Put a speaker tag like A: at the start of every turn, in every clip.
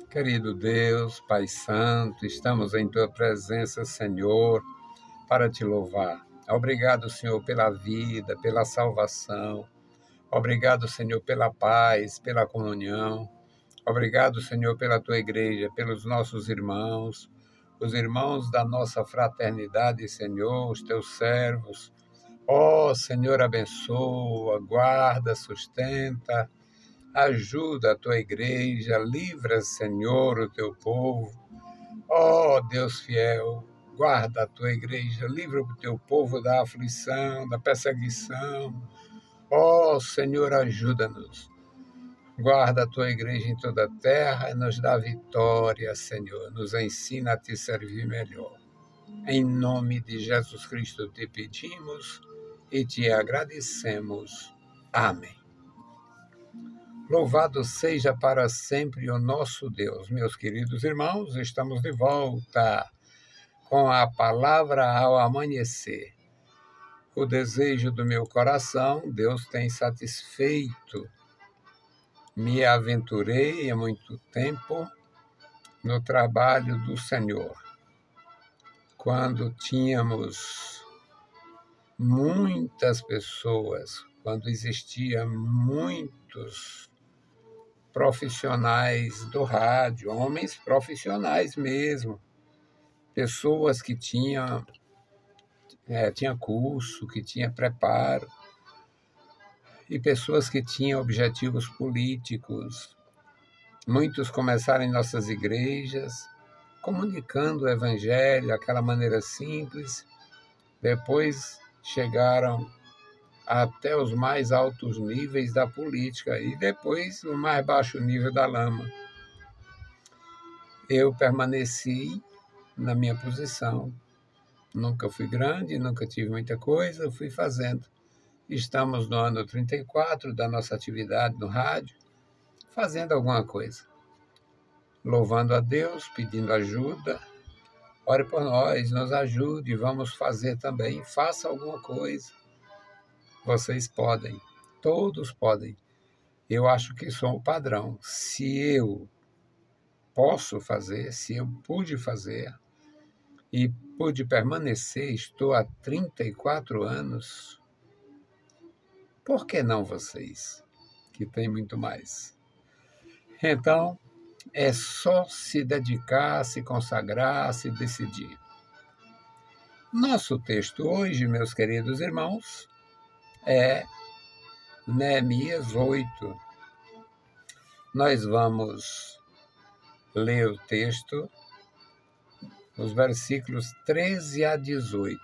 A: Querido Deus, Pai Santo, estamos em Tua presença, Senhor, para Te louvar. Obrigado, Senhor, pela vida, pela salvação. Obrigado, Senhor, pela paz, pela comunhão. Obrigado, Senhor, pela Tua igreja, pelos nossos irmãos, os irmãos da nossa fraternidade, Senhor, os Teus servos. Ó, Senhor, abençoa, guarda, sustenta. Ajuda a tua igreja, livra, Senhor, o teu povo. Ó Deus fiel, guarda a tua igreja, livra o teu povo da aflição, da perseguição. Ó Senhor, ajuda-nos. Guarda a tua igreja em toda a terra e nos dá vitória, Senhor. Nos ensina a te servir melhor. Em nome de Jesus Cristo te pedimos e te agradecemos. Amém. Louvado seja para sempre o nosso Deus. Meus queridos irmãos, estamos de volta com a palavra ao amanhecer. O desejo do meu coração, Deus tem satisfeito. Me aventurei há muito tempo no trabalho do Senhor. Quando tínhamos muitas pessoas, quando existiam muitos profissionais do rádio, homens profissionais mesmo, pessoas que tinham curso, que tinham preparo, e pessoas que tinham objetivos políticos. Muitos começaram em nossas igrejas, comunicando o evangelho, aquela maneira simples, depois chegaram até os mais altos níveis da política e depois o mais baixo nível da lama. Eu permaneci na minha posição. Nunca fui grande, nunca tive muita coisa, fui fazendo. Estamos no ano 34 da nossa atividade no rádio, fazendo alguma coisa. Louvando a Deus, pedindo ajuda. Ore por nós, nos ajude, vamos fazer também. Faça alguma coisa. Vocês podem, todos podem. Eu acho que sou o padrão. Se eu posso fazer, se eu pude fazer e pude permanecer, estou há 34 anos, por que não vocês, que têm muito mais? Então, é só se dedicar, se consagrar, se decidir. Nosso texto hoje, meus queridos irmãos, é Neemias 8. Nós vamos ler o texto, os versículos 13 a 18.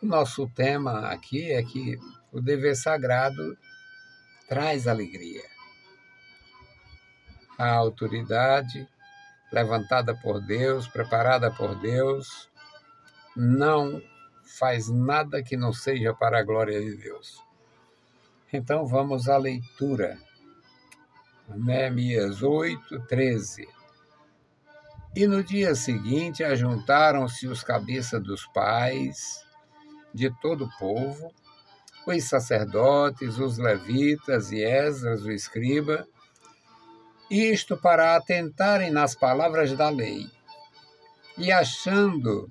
A: O nosso tema aqui é que o dever sagrado traz alegria. A autoridade levantada por Deus, preparada por Deus, não faz nada que não seja para a glória de Deus. Então vamos à leitura. Neemias 8, 13. E no dia seguinte ajuntaram-se os cabeças dos pais de todo o povo, os sacerdotes, os levitas e Esdras, o escriba, isto para atentarem nas palavras da lei. E achando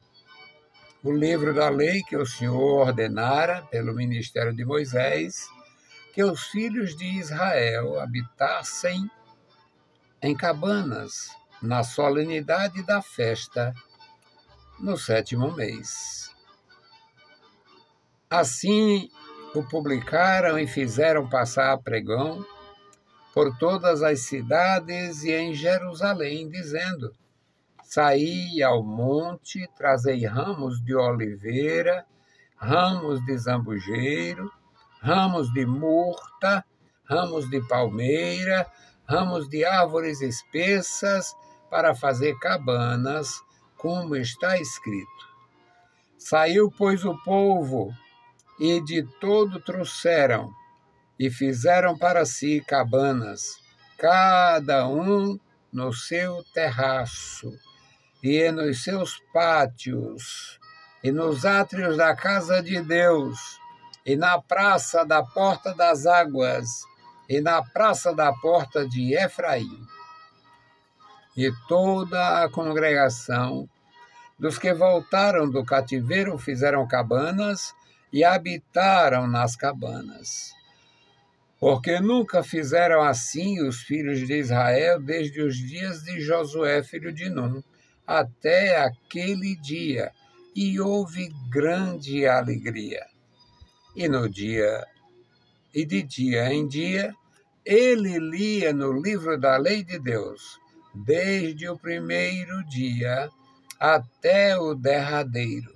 A: o livro da lei que o Senhor ordenara pelo ministério de Moisés, que os filhos de Israel habitassem em cabanas na solenidade da festa no 7º mês. Assim o publicaram e fizeram passar pregão por todas as cidades e em Jerusalém, dizendo: saí ao monte, trazei ramos de oliveira, ramos de zambujeiro, ramos de murta, ramos de palmeira, ramos de árvores espessas, para fazer cabanas, como está escrito. Saiu, pois, o povo, e de todo trouxeram, e fizeram para si cabanas, cada um no seu terraço, e nos seus pátios, e nos átrios da casa de Deus, e na praça da porta das águas, e na praça da porta de Efraim. E toda a congregação dos que voltaram do cativeiro fizeram cabanas e habitaram nas cabanas. Porque nunca fizeram assim os filhos de Israel desde os dias de Josué, filho de Num, até aquele dia, e houve grande alegria. E de dia em dia, ele lia no livro da lei de Deus, desde o primeiro dia até o derradeiro,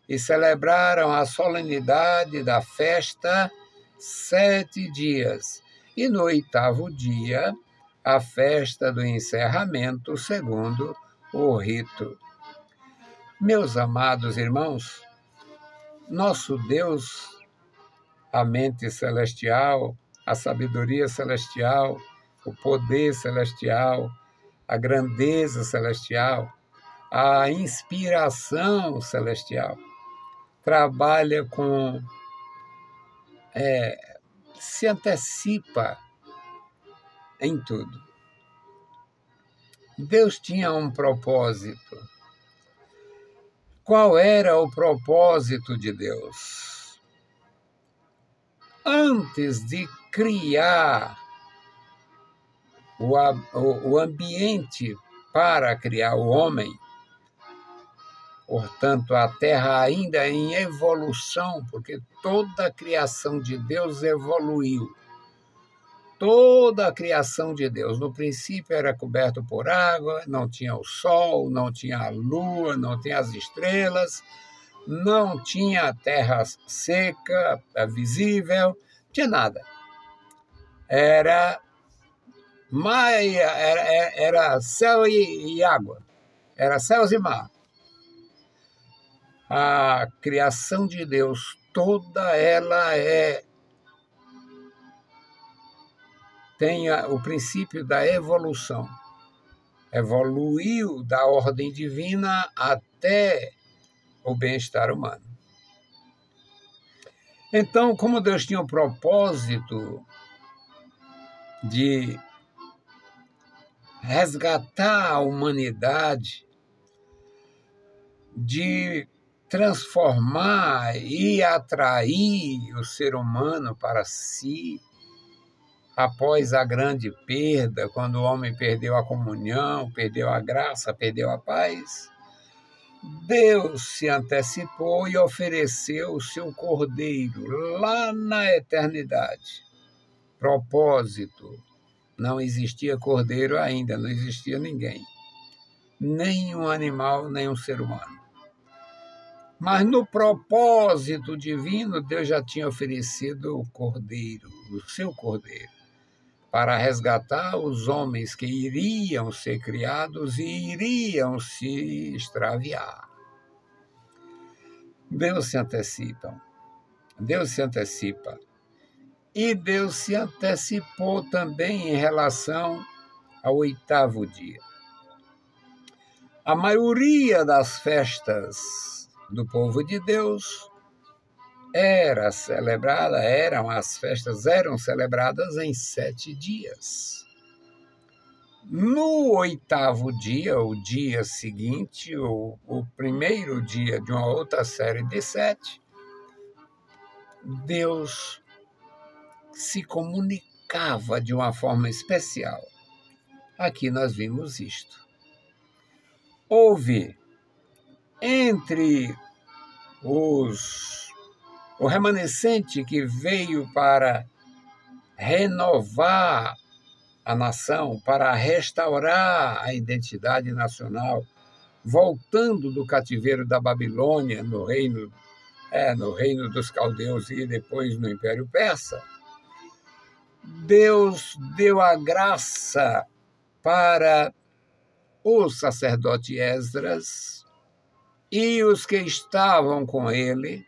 A: e celebraram a solenidade da festa 7 dias, e no 8º dia, a festa do encerramento, segundo o rito. Meus amados irmãos, nosso Deus, a mente celestial, a sabedoria celestial, o poder celestial, a grandeza celestial, a inspiração celestial, trabalha com, se antecipa em tudo. Deus tinha um propósito. Qual era o propósito de Deus? Antes de criar o ambiente para criar o homem, portanto, a Terra ainda em evolução, porque toda a criação de Deus evoluiu. Toda a criação de Deus, no princípio, era coberto por água, não tinha o sol, não tinha a lua, não tinha as estrelas, não tinha a terra seca, visível, não tinha nada. Era céu e água, era céus e mar. A criação de Deus, toda ela tem o princípio da evolução. Evoluiu da ordem divina até o bem-estar humano. Então, como Deus tinha o propósito de resgatar a humanidade, de transformar e atrair o ser humano para si, após a grande perda, quando o homem perdeu a comunhão, perdeu a graça, perdeu a paz, Deus se antecipou e ofereceu o seu cordeiro lá na eternidade. Propósito: não existia cordeiro ainda, não existia ninguém, nem um animal, nem um ser humano. Mas no propósito divino, Deus já tinha oferecido o cordeiro, o seu cordeiro, para resgatar os homens que iriam ser criados e iriam se extraviar. Deus se antecipa. Deus se antecipa. E Deus se antecipou também em relação ao 8º dia. A maioria das festas do povo de Deus eram celebradas em 7 dias. No 8º dia, o dia seguinte, o primeiro dia de uma outra série de 7, Deus se comunicava de uma forma especial. Aqui nós vimos isto. Houve entre o remanescente que veio para renovar a nação, para restaurar a identidade nacional, voltando do cativeiro da Babilônia no reino dos caldeus e depois no Império Persa. Deus deu a graça para o sacerdote Esdras e os que estavam com ele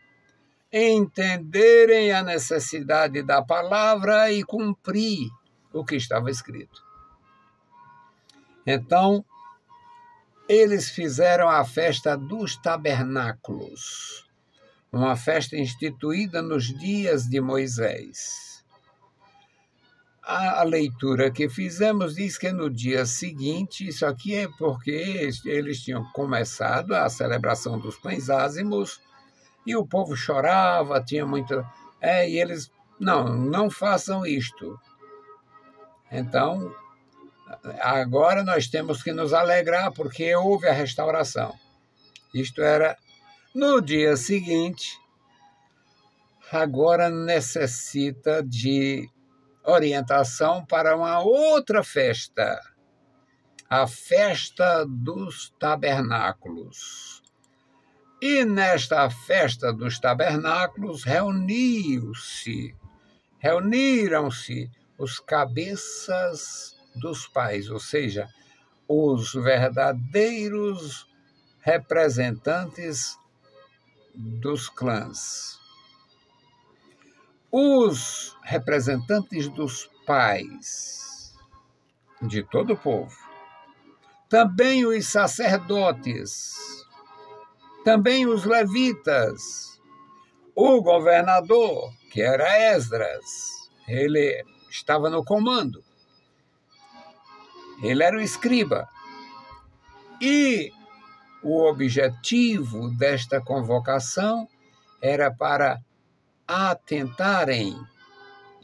A: entenderem a necessidade da palavra e cumprir o que estava escrito. Então, eles fizeram a festa dos tabernáculos, uma festa instituída nos dias de Moisés. A leitura que fizemos diz que no dia seguinte, isso aqui é porque eles tinham começado a celebração dos pães ázimos e o povo chorava, tinha muito. E eles, não façam isto. Então, agora nós temos que nos alegrar porque houve a restauração. Isto era no dia seguinte, agora necessita de orientação para uma outra festa, a festa dos tabernáculos. E nesta festa dos tabernáculos reuniram-se os cabeças dos pais, ou seja, os verdadeiros representantes dos clãs. Os representantes dos pais de todo o povo, também os sacerdotes, também os levitas, o governador, que era Esdras, ele estava no comando, ele era o escriba, e o objetivo desta convocação era para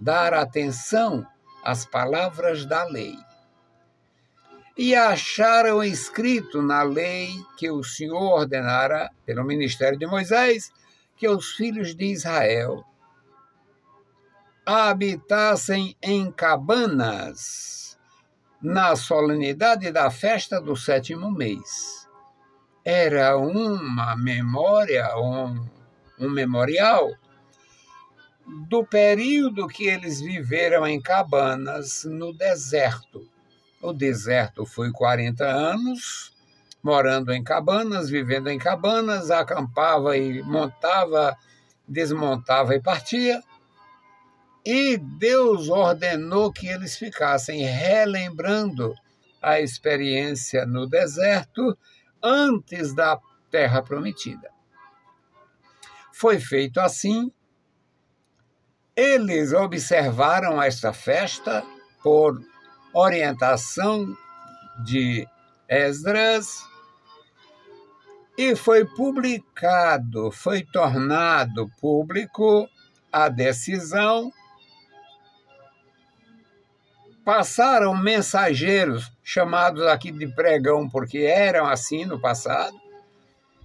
A: dar atenção às palavras da lei. E acharam escrito na lei que o Senhor ordenara, pelo ministério de Moisés, que os filhos de Israel habitassem em cabanas na solenidade da festa do 7º mês. Era uma memória, um memorial do período que eles viveram em cabanas no deserto. O deserto foi 40 anos, morando em cabanas, vivendo em cabanas, acampava e montava, desmontava e partia. E Deus ordenou que eles ficassem relembrando a experiência no deserto antes da terra prometida. Foi feito assim. Eles observaram esta festa por orientação de Esdras e foi tornado público a decisão. Passaram mensageiros, chamados aqui de pregão, porque eram assim no passado,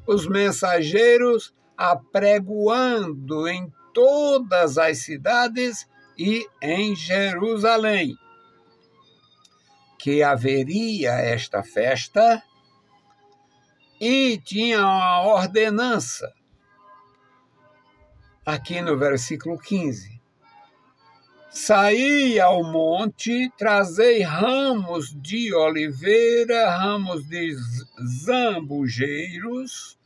A: os mensageiros apregoando em todas as cidades e em Jerusalém que haveria esta festa e tinha uma ordenança. Aqui no versículo 15. Saí ao monte, trazei ramos de oliveira, ramos de zambujeiros,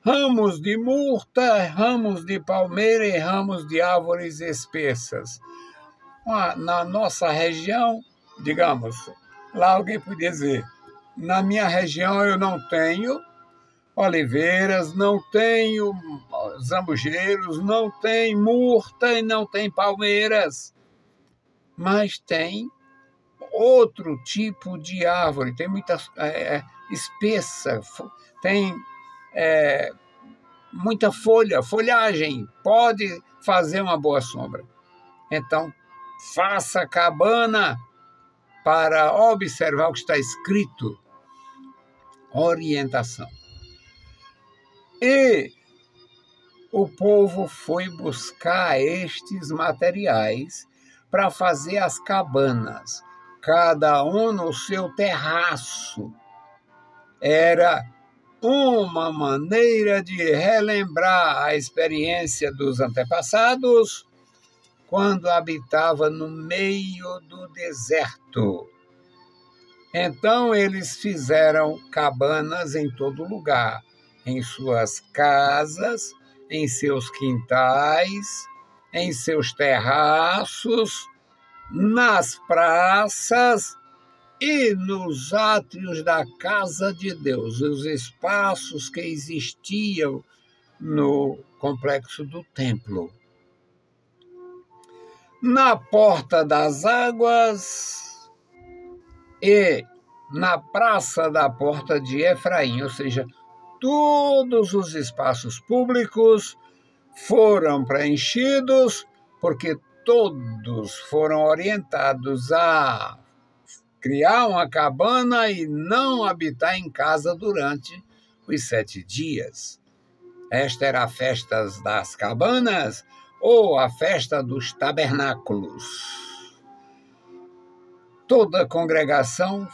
A: ramos de murta, ramos de palmeira e ramos de árvores espessas. Na nossa região, digamos, lá alguém podia dizer, na minha região eu não tenho oliveiras, não tenho zambujeiros, não tem murta e não tem palmeiras, mas tem outro tipo de árvore, tem muita espessa, tem muita folhagem, pode fazer uma boa sombra. Então, faça cabana para observar o que está escrito. Orientação. E o povo foi buscar estes materiais para fazer as cabanas, cada um no seu terraço. Era uma maneira de relembrar a experiência dos antepassados quando habitava no meio do deserto. Então eles fizeram cabanas em todo lugar, em suas casas, em seus quintais, em seus terraços, nas praças e nos átrios da casa de Deus, os espaços que existiam no complexo do templo. na Porta das Águas e na Praça da Porta de Efraim, ou seja, todos os espaços públicos foram preenchidos porque todos foram orientados a criar uma cabana e não habitar em casa durante os 7 dias. Esta era a festa das cabanas ou a festa dos tabernáculos. Toda a congregação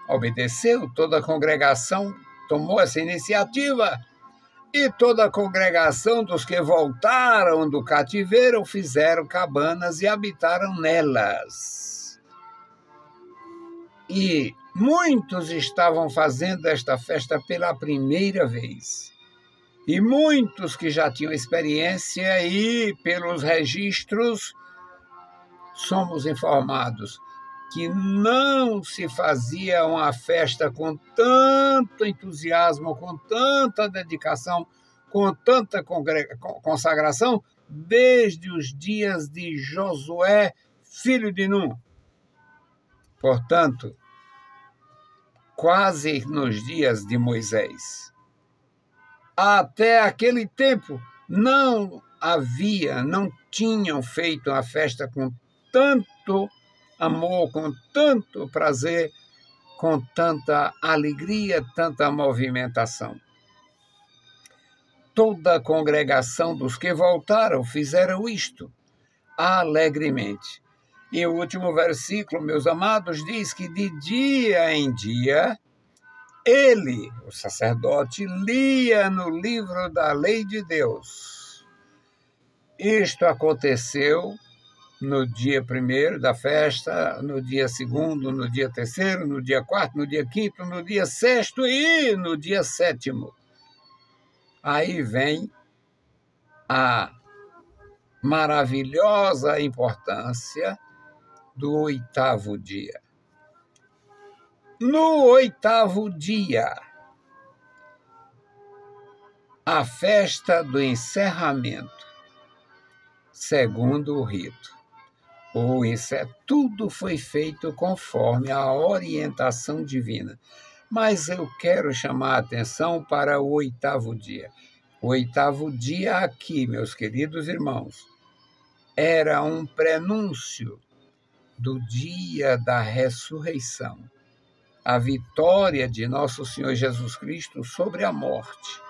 A: obedeceu, toda a congregação tomou essa iniciativa e toda a congregação dos que voltaram do cativeiro fizeram cabanas e habitaram nelas. E muitos estavam fazendo esta festa pela primeira vez. E muitos que já tinham experiência e, pelos registros, somos informados que não se fazia uma festa com tanto entusiasmo, com tanta dedicação, com tanta consagração, desde os dias de Josué, filho de Num. Portanto, quase nos dias de Moisés. Até aquele tempo, não tinham feito uma festa com tanto amor, com tanto prazer, com tanta alegria, tanta movimentação. Toda a congregação dos que voltaram fizeram isto alegremente. E o último versículo, meus amados, diz que de dia em dia ele, o sacerdote, lia no livro da lei de Deus. Isto aconteceu no dia 1º da festa, no dia 2º, no dia 3º, no dia 4º, no dia 5º, no dia 6º e no dia 7º. Aí vem a maravilhosa importância do 8º dia. No 8º dia, a festa do encerramento, segundo o rito. Tudo foi feito conforme a orientação divina. Mas eu quero chamar a atenção para o 8º dia. O 8º dia aqui, meus queridos irmãos, era um prenúncio do dia da ressurreição. A vitória de nosso Senhor Jesus Cristo sobre a morte,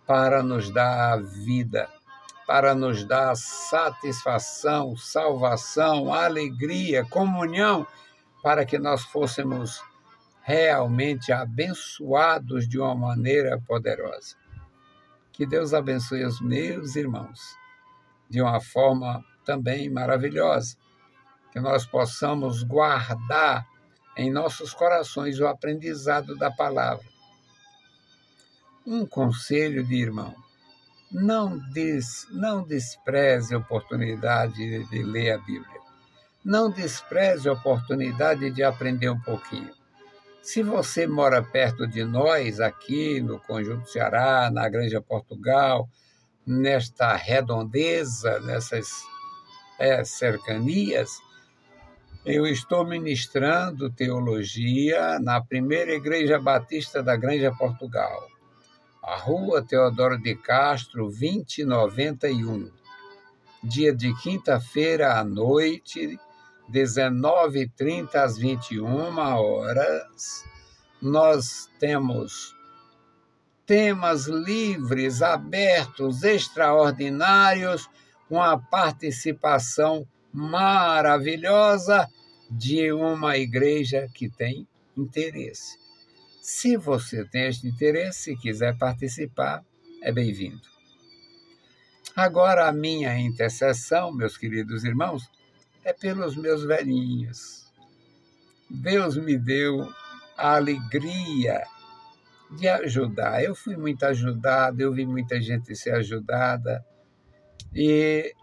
A: para nos dar a vida, para nos dar satisfação, salvação, alegria, comunhão, para que nós fôssemos realmente abençoados de uma maneira poderosa. Que Deus abençoe os meus irmãos de uma forma também maravilhosa, que nós possamos guardar em nossos corações o aprendizado da palavra. Um conselho de irmão: não despreze a oportunidade de ler a Bíblia. Não despreze a oportunidade de aprender um pouquinho. Se você mora perto de nós, aqui no Conjunto Ceará, na Granja Portugal, nesta redondeza, nessas cercanias, eu estou ministrando teologia na primeira Igreja Batista da Granja Portugal, a Rua Teodoro de Castro, 2091. Dia de quinta-feira à noite, 19h30 às 21h. Nós temos temas livres, abertos, extraordinários, uma participação maravilhosa de uma igreja que tem interesse. Se você tem este interesse e quiser participar, é bem-vindo. Agora, a minha intercessão, meus queridos irmãos, é pelos meus velhinhos. Deus me deu a alegria de ajudar. Eu fui muito ajudado, eu vi muita gente ser ajudada. E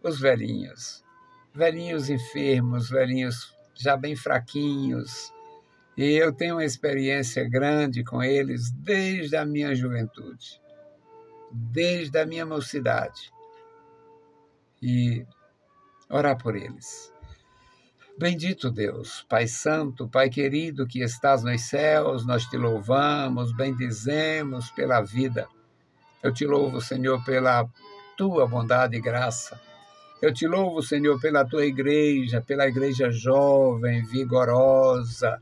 A: os velhinhos enfermos, velhinhos já bem fraquinhos. E eu tenho uma experiência grande com eles desde a minha juventude, desde a minha mocidade. E orar por eles. Bendito Deus, Pai Santo, Pai querido que estás nos céus, nós te louvamos, bendizemos pela vida. Eu te louvo, Senhor, pela tua bondade e graça. Eu te louvo, Senhor, pela tua igreja, pela igreja jovem, vigorosa.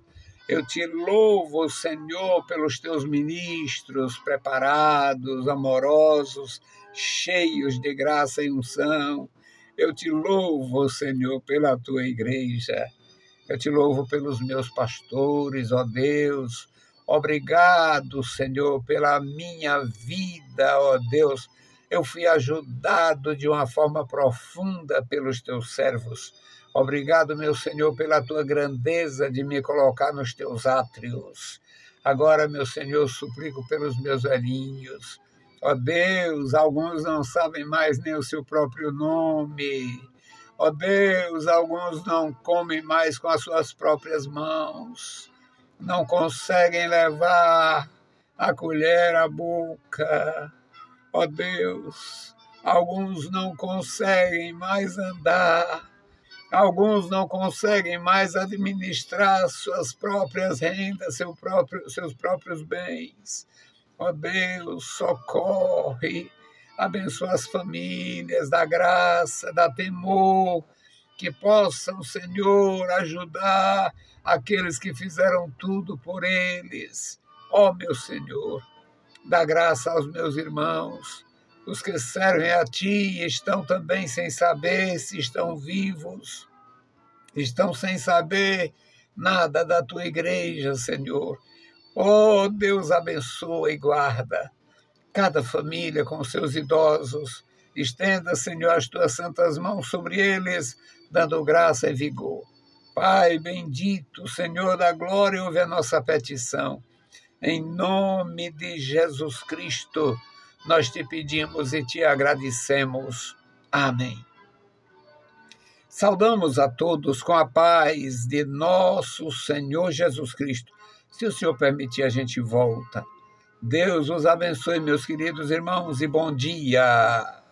A: Eu te louvo, Senhor, pelos teus ministros preparados, amorosos, cheios de graça e unção. Eu te louvo, Senhor, pela tua igreja. Eu te louvo pelos meus pastores, ó Deus. Obrigado, Senhor, pela minha vida, ó Deus. Eu fui ajudado de uma forma profunda pelos teus servos. Obrigado, meu Senhor, pela tua grandeza de me colocar nos teus átrios. Agora, meu Senhor, suplico pelos meus velhinhos. Ó Deus, alguns não sabem mais nem o seu próprio nome. Ó Deus, alguns não comem mais com as suas próprias mãos. Não conseguem levar a colher à boca. Ó Deus, alguns não conseguem mais andar, alguns não conseguem mais administrar suas próprias rendas, seus próprios bens. Ó Deus, socorre, abençoa as famílias, dá graça, dá temor, que possam, Senhor, ajudar aqueles que fizeram tudo por eles. Ó meu Senhor, dá graça aos meus irmãos, os que servem a Ti e estão também sem saber se estão vivos, estão sem saber nada da Tua igreja, Senhor. Oh, Deus, abençoa e guarda cada família com seus idosos. Estenda, Senhor, as Tuas santas mãos sobre eles, dando graça e vigor. Pai bendito, Senhor da glória, ouve a nossa petição. Em nome de Jesus Cristo, nós te pedimos e te agradecemos. Amém. Saudamos a todos com a paz de nosso Senhor Jesus Cristo. Se o Senhor permitir, a gente volta. Deus os abençoe, meus queridos irmãos, e bom dia.